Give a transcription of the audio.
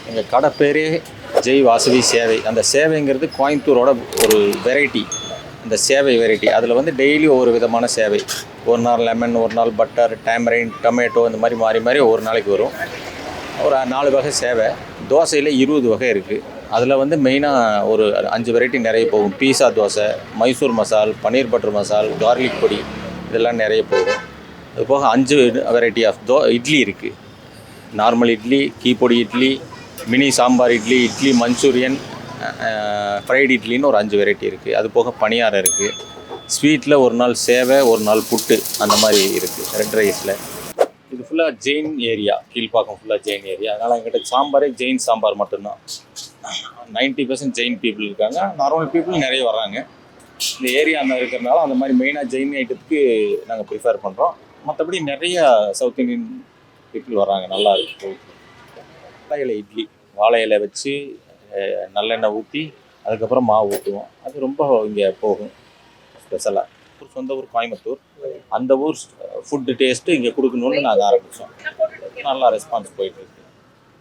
எங்கள் கடை பேரே ஜெய் வாசவி சேவை. அந்த சேவைங்கிறது கோயம்புத்தூரோட ஒரு வெரைட்டி, அந்த சேவை வெரைட்டி. அதில் வந்து டெய்லி ஒவ்வொரு விதமான சேவை. ஒரு நாள் லெமன், ஒரு நாள் பட்டர், டேமரைன், டொமேட்டோ, இந்த மாதிரி மாறி மாறி ஒவ்வொரு நாளைக்கு வரும். ஒரு 4 வகை சேவை. தோசையில் 20 வகை இருக்குது. அதில் வந்து மெயினாக ஒரு 5 வெரைட்டி நிறைய போகும். பீஸா தோசை, மைசூர் மசால், பன்னீர் பட்டர் மசால், கார்லிக் பொடி, இதெல்லாம் நிறைய போகும். அது போக 5 வெரைட்டி ஆஃப் இட்லி இருக்குது. Normal idli, ghee podi idli, mini sambar idli, idli Manchurian, fried இட்லின்னு ஒரு 5 வெரைட்டி இருக்குது. அது போக பணியாரம் இருக்குது. ஸ்வீட்டில் ஒரு நாள் சேவை, ஒரு நாள் புட்டு, அந்த மாதிரி இருக்குது. ரெட் ரைஸில் இது ஃபுல்லாக ஜெயின் ஏரியா. கீழ்ப்பாக்கம் ஃபுல்லாக ஜெயின் ஏரியா. அதனால் எங்கிட்ட சாம்பாரே ஜெயின் சாம்பார் மட்டும்தான். 90% ஜெயின் பீப்புள் இருக்காங்க. நார்மல் பீப்புள் நிறைய வர்றாங்க. இந்த ஏரியா அந்த இருக்கிறதுனால அந்த மாதிரி மெயினாக ஜெயின் ஐட்டத்துக்கு நாங்கள் ப்ரிஃபர் பண்ணுறோம். மற்றபடி நிறைய சவுத் இண்டியன் பீப்புள் வராங்க. நல்லா இருக்குது. வாழை இலை இட்லி, வாழை இலை வச்சு நல்லெண்ணெய் ஊற்றி அதுக்கப்புறம் மாவு ஊற்றுவோம். அது ரொம்ப இங்கே போகும் ஸ்பெஷலாக. சொந்த ஊர் கோயம்புத்தூர். அந்த ஊர் ஃபுட்டு டேஸ்ட்டு இங்கே கொடுக்கணுன்னு நாங்கள் ஆரம்பித்தோம். நல்லா ரெஸ்பான்ஸ் போயிட்டுருக்கு.